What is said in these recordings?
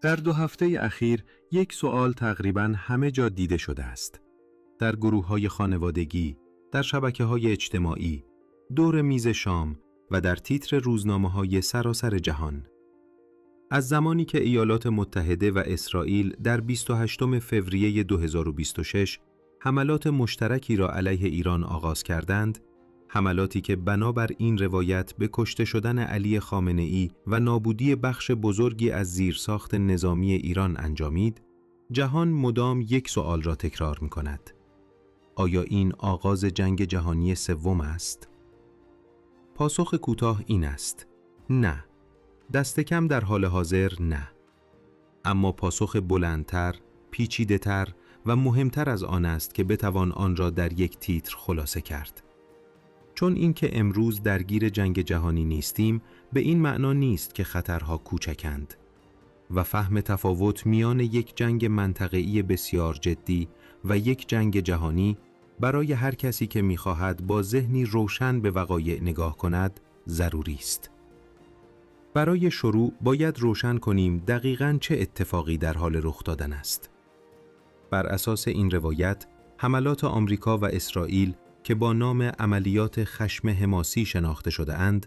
در 2 هفته اخیر یک سوال تقریباً همه جا دیده شده است. در گروه‌های خانوادگی، در شبکه‌های اجتماعی، دور میز شام و در تیتر روزنامه‌های سراسر جهان. از زمانی که ایالات متحده و اسرائیل در 28 فوریه 2026 حملات مشترکی را علیه ایران آغاز کردند، حملاتی که بنابر این روایت به کشته شدن علی خامنه‌ای و نابودی بخش بزرگی از زیرساخت نظامی ایران انجامید، جهان مدام یک سوال را تکرار می‌کند. آیا این آغاز جنگ جهانی سوم است؟ پاسخ کوتاه این است: نه. دست کم در حال حاضر نه. اما پاسخ بلندتر، پیچیده‌تر و مهمتر از آن است که بتوان آن را در یک تیتر خلاصه کرد. چون اینکه امروز درگیر جنگ جهانی نیستیم، به این معنا نیست که خطرها کوچکند و فهم تفاوت میان یک جنگ منطقه‌ای بسیار جدی و یک جنگ جهانی برای هر کسی که می‌خواهد با ذهنی روشن به وقایع نگاه کند ضروری است. برای شروع باید روشن کنیم دقیقاً چه اتفاقی در حال رخ دادن است. بر اساس این روایت، حملات آمریکا و اسرائیل که با نام عملیات خشم حماسی شناخته شده اند،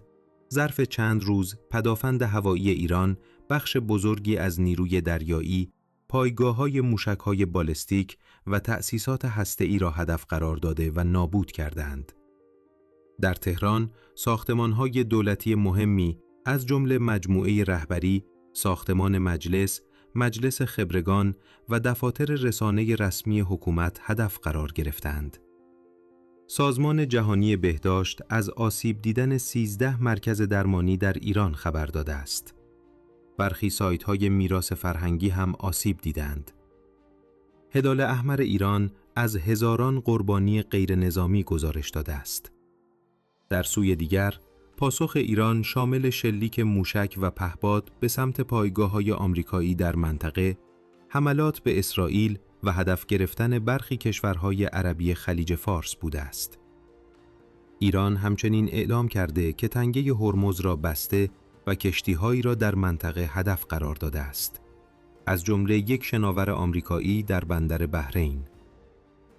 ظرف چند روز پدافند هوایی ایران بخش بزرگی از نیروی دریایی، پایگاه‌های موشک‌های بالستیک و تأسیسات هسته‌ای را هدف قرار داده و نابود کردند. در تهران، ساختمان‌های دولتی مهمی از جمله مجموعه رهبری، ساختمان مجلس، مجلس خبرگان و دفاتر رسانه رسمی حکومت هدف قرار گرفتند. سازمان جهانی بهداشت از آسیب دیدن 13 مرکز درمانی در ایران خبر داده است. برخی سایت‌های میراث فرهنگی هم آسیب دیدند. هلال احمر ایران از هزاران قربانی غیر نظامی گزارش داده است. در سوی دیگر، پاسخ ایران شامل شلیک موشک و پهپاد به سمت پایگاه‌های آمریکایی در منطقه، حملات به اسرائیل و هدف گرفتن برخی کشورهای عربی خلیج فارس بوده است. ایران همچنین اعلام کرده که تنگه هرمز را بسته و کشتی‌هایی را در منطقه هدف قرار داده است، از جمله یک شناور آمریکایی در بندر بحرین.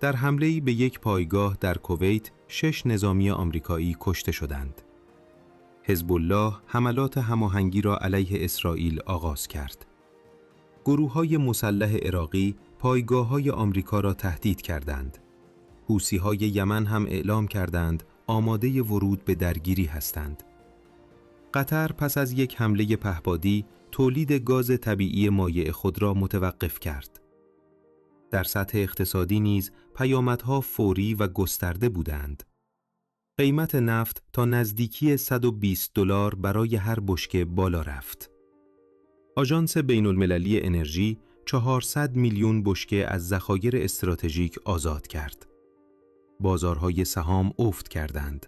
در حمله‌ای به یک پایگاه در کویت 6 نظامی آمریکایی کشته شدند. حزب الله حملات هماهنگی را علیه اسرائیل آغاز کرد. گروه‌های مسلح عراقی پایگاه‌های آمریکا را تهدید کردند. حوثی‌های یمن هم اعلام کردند آماده ورود به درگیری هستند. قطر پس از یک حمله پهپادی تولید گاز طبیعی مایع خود را متوقف کرد. در سطح اقتصادی نیز پیامدها فوری و گسترده بودند. قیمت نفت تا نزدیکی $120 برای هر بشکه بالا رفت. آژانس بین‌المللی انرژی 400 میلیون بشکه از ذخایر استراتژیک آزاد کرد. بازارهای سهام افت کردند.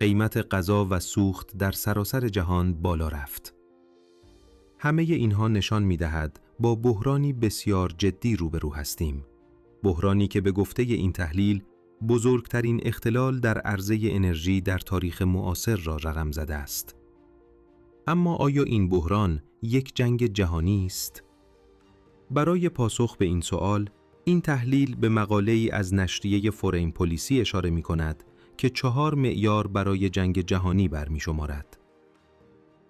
قیمت غذا و سوخت در سراسر جهان بالا رفت. همه اینها نشان می‌دهد با بحرانی بسیار جدی روبرو هستیم. بحرانی که به گفته این تحلیل بزرگترین اختلال در عرضه انرژی در تاریخ معاصر را رقم زده است. اما آیا این بحران یک جنگ جهانی است؟ برای پاسخ به این سوال، این تحلیل به مقاله‌ای از نشریه فورین پلیسی اشاره می‌کند که 4 معیار برای جنگ جهانی برمی‌شمارد.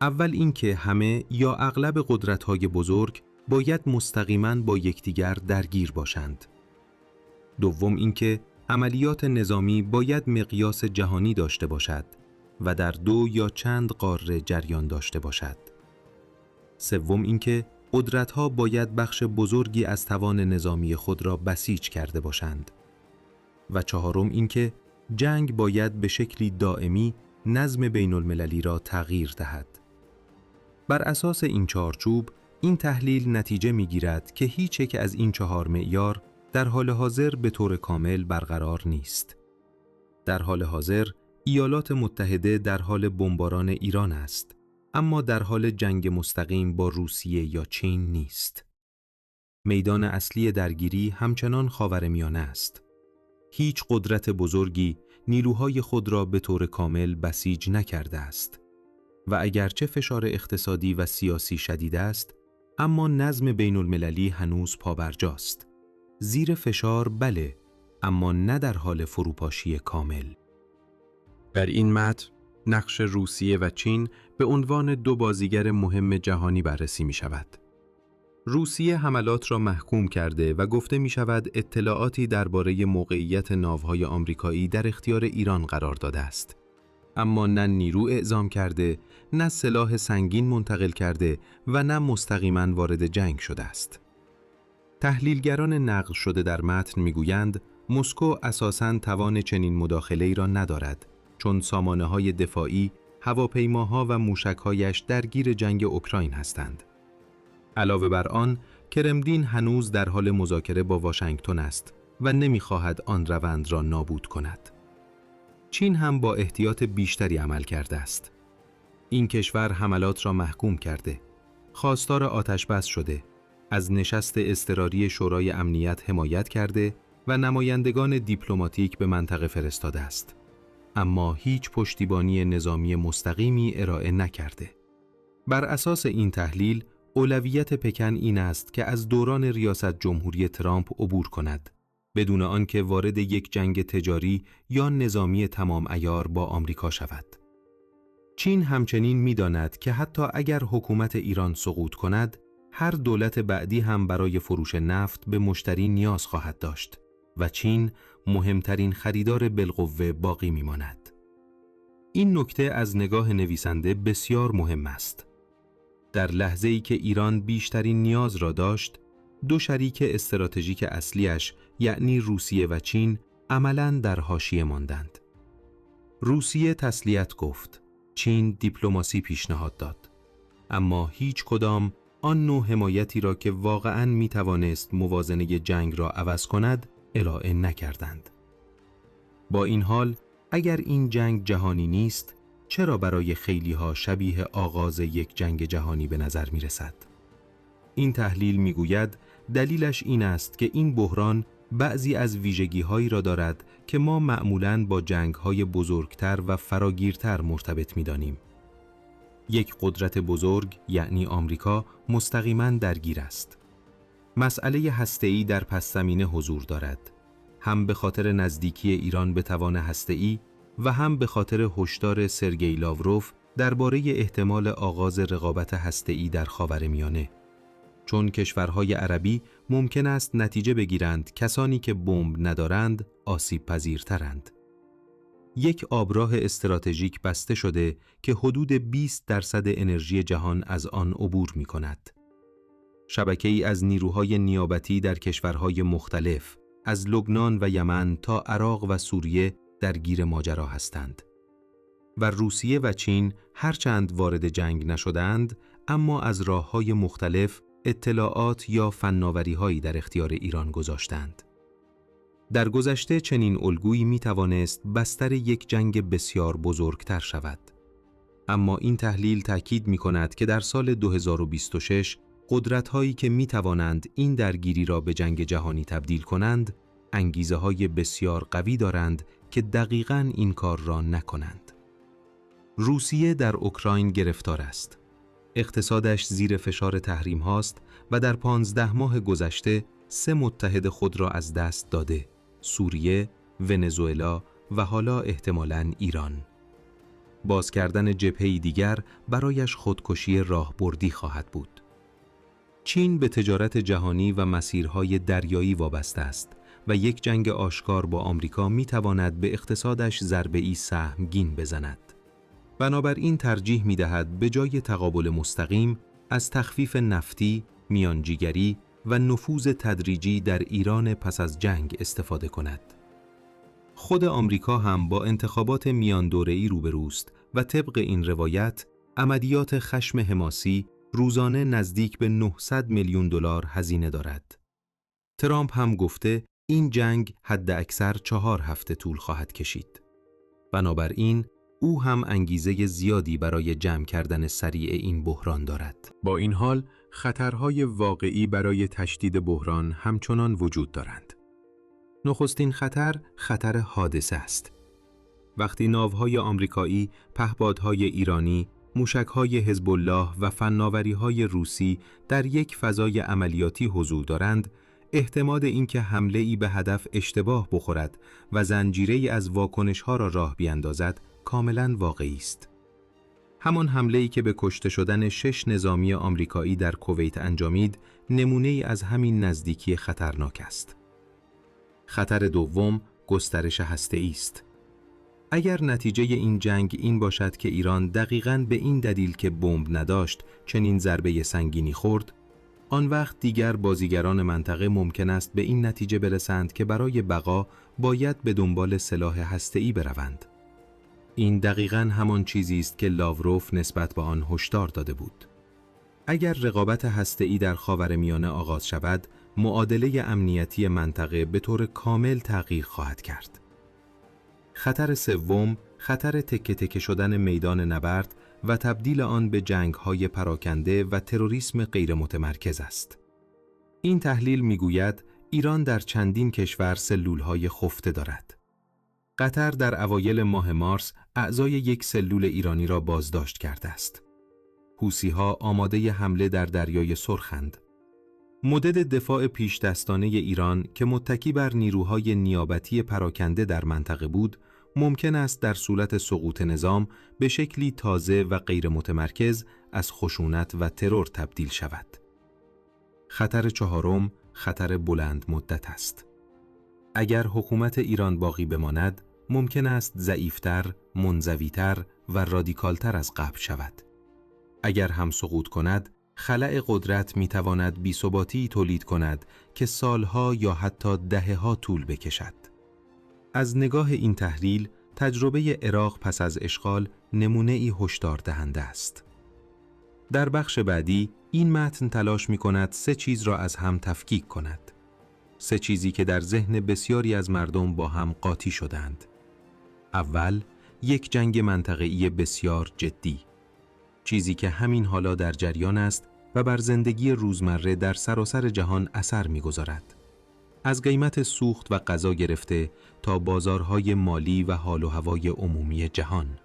اول اینکه همه یا اغلب قدرت‌های بزرگ باید مستقیماً با یکدیگر درگیر باشند. دوم اینکه عملیات نظامی باید مقیاس جهانی داشته باشد و در 2 یا چند قاره جریان داشته باشد. سوم اینکه قدرت‌ها باید بخش بزرگی از توان نظامی خود را بسیج کرده باشند. و چهارم اینکه جنگ باید به شکلی دائمی نظم بین‌المللی را تغییر دهد. بر اساس این چارچوب، این تحلیل نتیجه می‌گیرد که هیچ یک از این 4 معیار در حال حاضر به طور کامل برقرار نیست. در حال حاضر، ایالات متحده در حال بمباران ایران است، اما در حال جنگ مستقیم با روسیه یا چین نیست. میدان اصلی درگیری همچنان خاورمیانه است. هیچ قدرت بزرگی نیروهای خود را به طور کامل بسیج نکرده است و اگرچه فشار اقتصادی و سیاسی شدید است، اما نظم بین المللی هنوز پابرجاست. زیر فشار بله، اما نه در حال فروپاشی کامل. در این متن نقش روسیه و چین به عنوان دو بازیگر مهم جهانی بررسی می شود. روسیه حملات را محکوم کرده و گفته می شود اطلاعاتی درباره موقعیت ناوهای آمریکایی در اختیار ایران قرار داده است. اما نه نیرو اعزام کرده، نه سلاح سنگین منتقل کرده و نه مستقیما وارد جنگ شده است. تحلیلگران نقل شده در متن میگویند مسکو اساساً توان چنین مداخله‌ای را ندارد، چون سامانه‌های دفاعی، هواپیماها و موشک‌هایش درگیر جنگ اوکراین هستند. علاوه بر آن، کرملین هنوز در حال مذاکره با واشنگتن است و نمی‌خواهد آن روند را نابود کند. چین هم با احتیاط بیشتری عمل کرده است. این کشور حملات را محکوم کرده، خواستار آتش‌بس شده، از نشست اضطراری شورای امنیت حمایت کرده و نمایندگان دیپلماتیک به منطقه فرستاده است. اما هیچ پشتیبانی نظامی مستقیمی ارائه نکرده. بر اساس این تحلیل، اولویت پکن این است که از دوران ریاست جمهوری ترامپ عبور کند، بدون آنکه وارد یک جنگ تجاری یا نظامی تمام عیار با آمریکا شود. چین همچنین می‌داند که حتی اگر حکومت ایران سقوط کند، هر دولت بعدی هم برای فروش نفت به مشتری نیاز خواهد داشت و چین مهمترین خریدار بالقوه باقی می‌ماند. این نکته از نگاه نویسنده بسیار مهم است. در لحظه‌ای که ایران بیشترین نیاز را داشت، دو شریک استراتژیک اصلیش یعنی روسیه و چین عملاً در حاشیه ماندند. روسیه تسلیت گفت، چین دیپلماسی پیشنهاد داد، اما هیچ کدام آن نوع حمایتی را که واقعاً می توانست موازنه جنگ را عوض کند ارائه نکردند. با این حال، اگر این جنگ جهانی نیست، چرا برای خیلی‌ها شبیه آغاز یک جنگ جهانی به نظر می رسد؟ این تحلیل می گوید دلیلش این است که این بحران بعضی از ویژگی‌هایی را دارد که ما معمولاً با جنگ‌های بزرگتر و فراگیرتر مرتبط می‌دانیم. یک قدرت بزرگ یعنی آمریکا مستقیماً درگیر است. مسئله هسته‌ای در پس‌زمینه حضور دارد، هم به خاطر نزدیکی ایران به توان هسته‌ای و هم به خاطر هشدار سرگئی لاوروف درباره احتمال آغاز رقابت هسته‌ای در خاورمیانه. چون کشورهای عربی ممکن است نتیجه بگیرند کسانی که بمب ندارند آسیب پذیرترند. یک آبراه استراتژیک بسته شده که حدود 20% انرژی جهان از آن عبور می کند. شبکه‌ای از نیروهای نیابتی در کشورهای مختلف، از لبنان و یمن تا عراق و سوریه درگیر ماجرا هستند. و روسیه و چین هرچند وارد جنگ نشدند، اما از راه‌های مختلف اطلاعات یا فناوری‌هایی در اختیار ایران گذاشتند. در گذشته چنین الگویی می توانست بستر یک جنگ بسیار بزرگتر شود. اما این تحلیل تأکید می کند که در سال 2026 قدرت‌هایی که می توانند این درگیری را به جنگ جهانی تبدیل کنند، انگیزه‌های بسیار قوی دارند که دقیقاً این کار را نکنند. روسیه در اوکراین گرفتار است. اقتصادش زیر فشار تحریم هاست و در 15 ماه گذشته 3 متحد خود را از دست داده: سوریه، ونزوئلا و حالا احتمالاً ایران. باز کردن جبهه‌ای دیگر برایش خودکشی راهبردی خواهد بود. چین به تجارت جهانی و مسیرهای دریایی وابسته است و یک جنگ آشکار با آمریکا می‌تواند به اقتصادش ضربه‌ای سهمگین بزند. بنابراین ترجیح می‌دهد به جای تقابل مستقیم از تخفیف نفتی، میانجیگری و نفوذ تدریجی در ایران پس از جنگ استفاده کند. خود آمریکا هم با انتخابات میان دوره‌ای روبروست و طبق این روایت عملیات خشم حماسی روزانه نزدیک به 900 میلیون دلار هزینه دارد. ترامپ هم گفته این جنگ حد اکثر 4 هفته طول خواهد کشید. بنابراین او هم انگیزه زیادی برای جمع کردن سریع این بحران دارد. با این حال خطرهای واقعی برای تشدید بحران همچنان وجود دارند. نخستین خطر حادثه است. وقتی ناوهای آمریکایی، پهپادهای ایرانی، موشک‌های حزب الله و فناوری‌های روسی در یک فضای عملیاتی حضور دارند، احتمال اینکه حمله‌ای به هدف اشتباه بخورد و زنجیره‌ای از واکنش‌ها را راه بیندازد کاملاً واقعی است. همان حمله‌ای که به کشته شدن 6 نظامی آمریکایی در کویت انجامید، نمونه‌ای از همین نزدیکی خطرناک است. خطر دوم، گسترش هسته‌ای است. اگر نتیجه این جنگ این باشد که ایران دقیقاً به این دلیل که بمب نداشت چنین ضربه سنگینی خورد، آن وقت دیگر بازیگران منطقه ممکن است به این نتیجه برسند که برای بقا باید به دنبال سلاح هسته‌ای بروند. این دقیقاً همان چیزی است که لاوروف نسبت به آن هشدار داده بود. اگر رقابت هسته‌ای در خاورمیانه آغاز شود، معادله امنیتی منطقه به طور کامل تغییر خواهد کرد. خطر سوم، خطر تکه تکه شدن میدان نبرد و تبدیل آن به جنگ‌های پراکنده و تروریسم غیر متمرکز است. این تحلیل می‌گوید ایران در چندین کشور سلول‌های خفته دارد. قطر در اوایل ماه مارس اعضای یک سلول ایرانی را بازداشت کرده است. حوثی‌ها آماده حمله در دریای سرخند. مدد دفاع پیش دستانه ایران که متکی بر نیروهای نیابتی پراکنده در منطقه بود، ممکن است در صورت سقوط نظام به شکلی تازه و غیر متمرکز از خشونت و ترور تبدیل شود. خطر چهارم، خطر بلند مدت است. اگر حکومت ایران باقی بماند، ممکن است ضعیفتر، منزویتر و رادیکالتر از قبل شود. اگر هم سقوط کند، خلأ قدرت میتواند بی‌ثباتی تولید کند که سالها یا حتی دهه‌ها طول بکشد. از نگاه این تحلیل، تجربه عراق پس از اشغال نمونه‌ای هشدار دهنده است. در بخش بعدی، این متن تلاش می‌کند 3 چیز را از هم تفکیک کند. 3 چیزی که در ذهن بسیاری از مردم با هم قاطی شدند. اول، یک جنگ منطقه‌ای بسیار جدی. چیزی که همین حالا در جریان است و بر زندگی روزمره در سراسر جهان اثر می‌گذارد. از قیمت سوخت و غذا گرفته تا بازارهای مالی و حال و هوای عمومی جهان.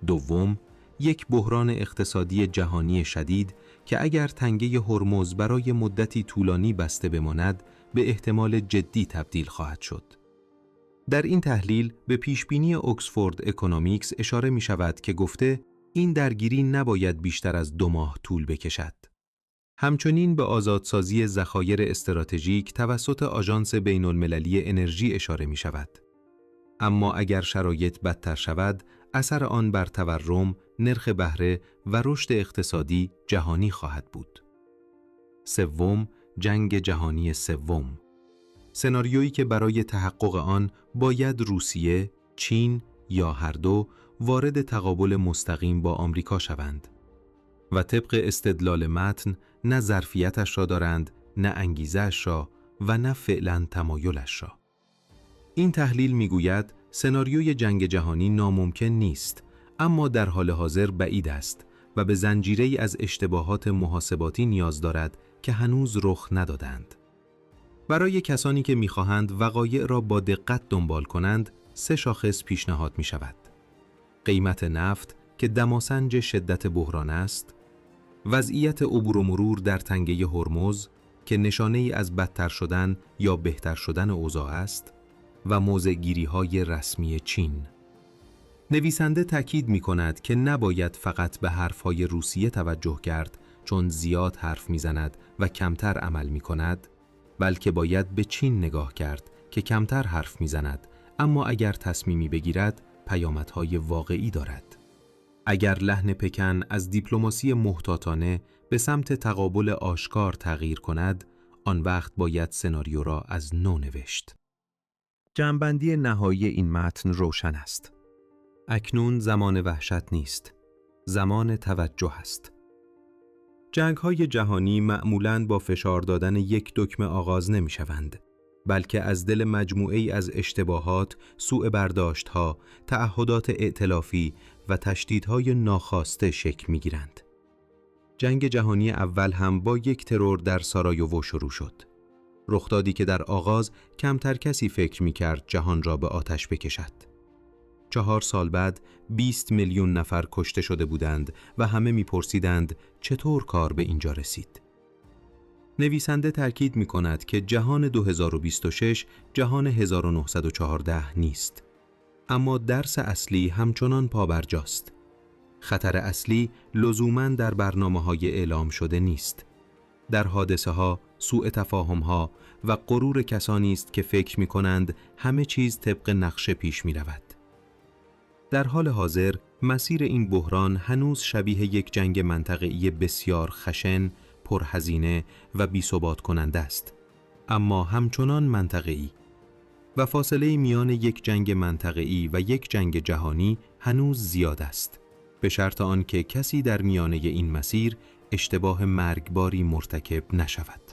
دوم، یک بحران اقتصادی جهانی شدید که اگر تنگه هرمز برای مدتی طولانی بسته بماند، به احتمال جدی تبدیل خواهد شد. در این تحلیل به پیشبینی اکسفورد اکونومیکس اشاره می شود که گفته این درگیری نباید بیشتر از 2 ماه طول بکشد. همچنین به آزادسازی ذخایر استراتژیک توسط آژانس بین‌المللی انرژی اشاره می شود. اما اگر شرایط بدتر شود، اثر آن بر تورم، نرخ بهره و رشد اقتصادی جهانی خواهد بود. سوم، جنگ جهانی سوم. سناریویی که برای تحقق آن باید روسیه، چین یا هر دو وارد تقابل مستقیم با آمریکا شوند و طبق استدلال متن نه ظرفیتش را دارند، نه انگیزه‌اش را و نه فعلاً تمایلش را. این تحلیل می‌گوید سناریوی جنگ جهانی ناممکن نیست، اما در حال حاضر بعید است و به زنجیره‌ای از اشتباهات محاسباتی نیاز دارد که هنوز رخ ندادند. برای کسانی که می‌خواهند وقایع را با دقت دنبال کنند، 3 شاخص پیشنهاد می‌شود. قیمت نفت که دماسنج شدت بحران است، وضعیت عبور و مرور در تنگه هرمز که نشانه‌ای از بدتر شدن یا بهتر شدن اوضاع است و موضع‌گیری‌های رسمی چین. نویسنده تاکید می‌کند که نباید فقط به حرف‌های روسیه توجه کرد چون زیاد حرف می‌زند و کمتر عمل می‌کند، بلکه باید به چین نگاه کرد که کمتر حرف می‌زند، اما اگر تصمیمی بگیرد پیامدهای واقعی دارد. اگر لحن پکن از دیپلماسی محتاطانه به سمت تقابل آشکار تغییر کند، آن وقت باید سناریو را از نو نوشت. جمع‌بندی نهایی این متن روشن است. اکنون زمان وحشت نیست، زمان توجه است. جنگ‌های جهانی معمولاً با فشار دادن یک دکمه آغاز نمی‌شوند، بلکه از دل مجموعه‌ای از اشتباهات، سوء برداشت‌ها، تعهدات ائتلافی و تشدیدهای ناخواسته شکل می‌گیرند. جنگ جهانی اول هم با یک ترور در سارایوو شروع شد. رخدادی که در آغاز کمتر کسی فکر می‌کرد جهان را به آتش بکشد. 4 سال بعد 20 میلیون نفر کشته شده بودند و همه می‌پرسیدند چطور کار به اینجا رسید. نویسنده تاکید می‌کند که جهان 2026 جهان 1914 نیست. اما درس اصلی همچنان پابرجاست. خطر اصلی لزوماً در برنامه‌های اعلام شده نیست. در حادثه‌ها، سوء تفاهم‌ها و غرور کسانی است که فکر می‌کنند همه چیز طبق نقشه پیش می‌رود. در حال حاضر، مسیر این بحران هنوز شبیه یک جنگ منطقه‌ای بسیار خشن، پرهزینه و بی‌ثبات کننده است، اما همچنان منطقه‌ای. و فاصله میان یک جنگ منطقه‌ای و یک جنگ جهانی هنوز زیاد است، به شرط آنکه کسی در میانه این مسیر اشتباه مرگباری مرتکب نشود.